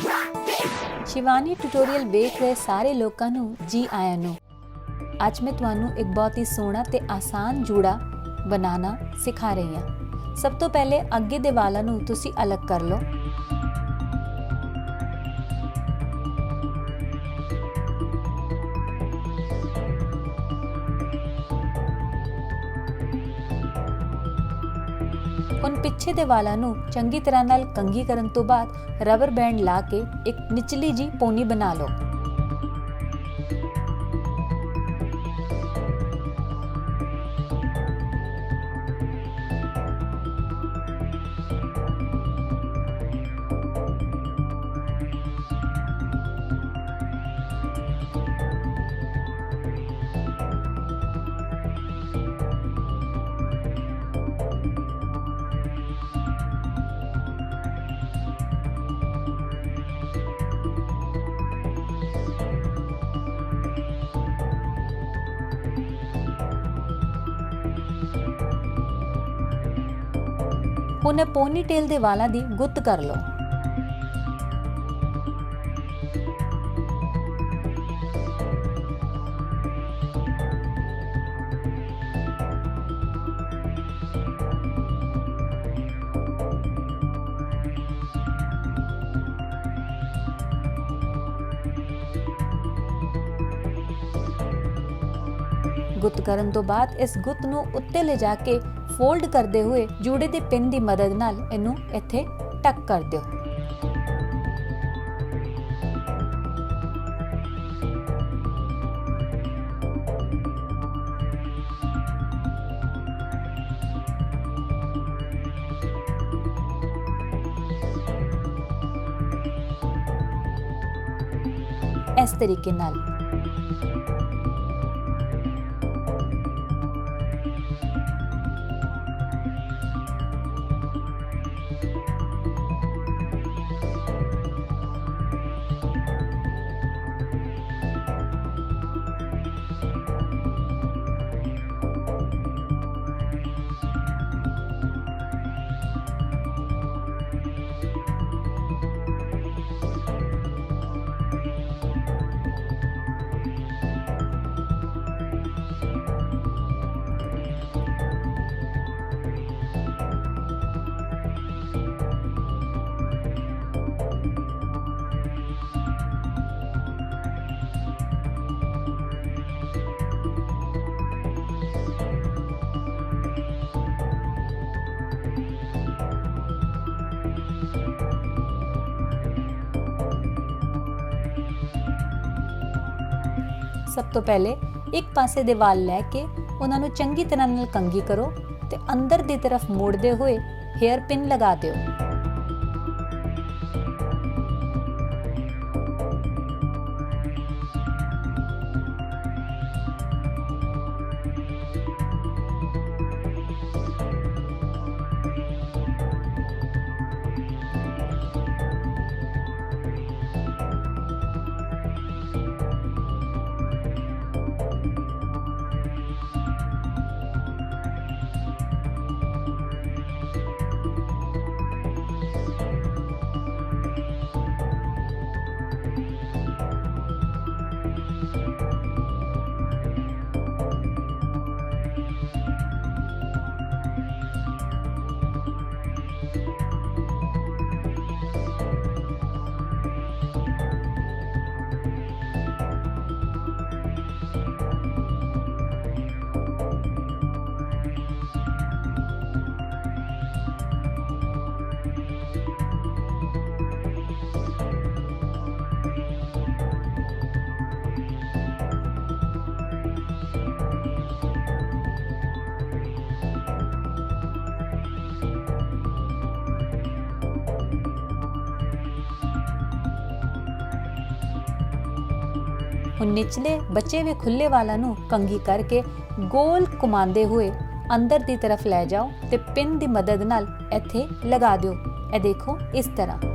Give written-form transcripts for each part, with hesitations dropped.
Shivani tutorial वेख रहे सारे लोगों नू जी आया नू। अज मैं तुहानू एक बहुत ही सोहना ते आसान जूड़ा बनाना सिखा रही हाँ। सब तो पहले अगे दे वालां नू तुसी अलग कर लो। हुण पिछे दे वालां नू चंगी तरह नाल कंघी करन तो बाद रबर बैंड ला के एक निचली जी पोनी बना लो। हुण पोनी टेल दे वालां दी गुत्त कर लो। गुत्त करन तो बाद इस गुत्त नू उत्ते ले जाके फोल्ड करते हुए जूड़े दे पिन की मदद नाल इनू इत्थे टक कर दिओ। इस तरीके नाल सब तो पहले एक पासे दे वाल लैके उन्हां नू चंगी तरह नाल कंघी करो ते अंदर दी तरफ मोड़दे हुए हेयर पिन लगा दिओ। हुण निचले बचे हुए खुले वाला नू कंघी करके गोल घुमाते हुए अंदर की तरफ लै जाओ ते पिन की मदद नाल इत्थे लगा दिओ। ए देखो इस तरह।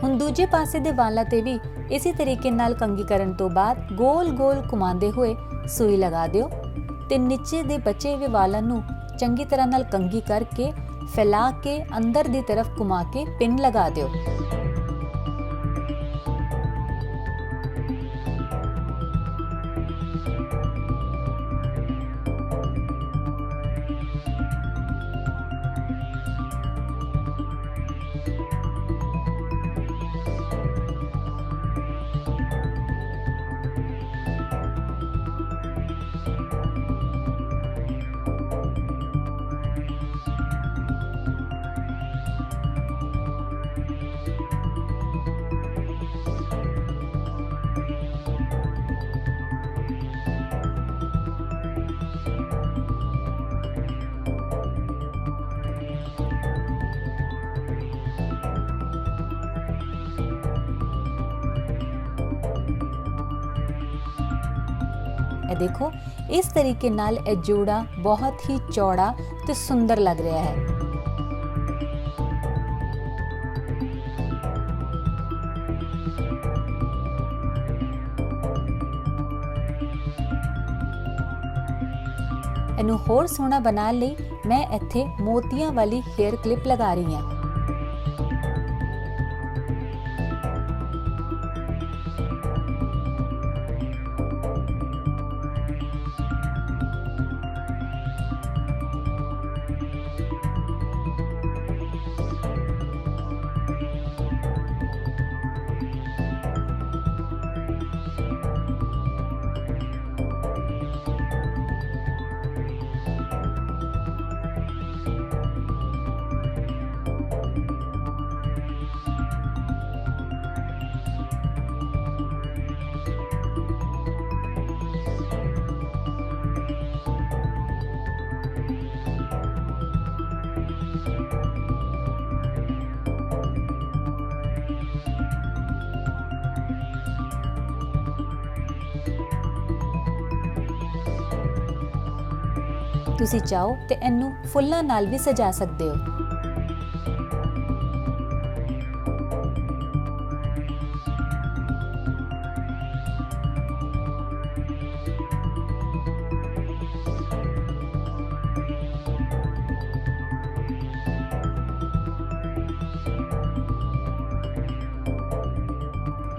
ਹੁਣ ਦੂਜੇ ਪਾਸੇ ਦੇ ਵਾਲਾਂ ਤੇ ਵੀ ਇਸੇ ਤਰੀਕੇ ਨਾਲ ਕੰਘੀ ਕਰਨ ਤੋਂ ਬਾਅਦ ਗੋਲ-ਗੋਲ ਘੁਮਾਉਂਦੇ ਹੋਏ ਸੂਈ ਲਗਾ ਦਿਓ ਤੇ ਨੀਚੇ ਦੇ ਬਚੇ ਹੋਏ ਵਾਲਾਂ ਨੂੰ ਚੰਗੀ ਤਰ੍ਹਾਂ ਨਾਲ ਕੰਘੀ ਕਰਕੇ ਫੈਲਾ ਕੇ ਅੰਦਰ ਦੀ ਤਰਫ ਘੁਮਾ ਕੇ ਪਿੰਨ ਲਗਾ ਦਿਓ। ਇਹ ਦੇਖੋ, ਇਸ ਤਰੀਕੇ ਨਾਲ ਇਹ ਜੋੜਾ ਬਹੁਤ ਹੀ ਚੌੜਾ ਤੇ ਸੁੰਦਰ ਲੱਗ ਰਿਹਾ ਹੈ। ਇਹਨੂੰ ਹੋਰ ਸੋਹਣਾ ਬਣਾਉਣ ਲਈ ਮੈਂ ਇੱਥੇ ਮੋਤੀਆਂ ਵਾਲੀ ਹੇਅਰ ਕਲਿੱਪ ਲਗਾ ਰਹੀ ਹਾਂ। ਤੁਸੀਂ ਚਾਹੋ ਤੇ ਇਹਨੂੰ ਫੁੱਲਾਂ ਨਾਲ ਵੀ ਸਜਾ ਸਕਦੇ ਹੋ।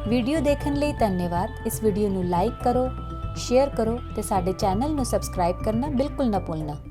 ਵੀਡੀਓ ਦੇਖਣ ਲਈ ਧੰਨਵਾਦ। ਇਸ ਵੀਡੀਓ ਨੂੰ ਲਾਈਕ ਕਰੋ, शेयर करो तो साडे चैनल नू सबसक्राइब करना बिल्कुल ना भूलना।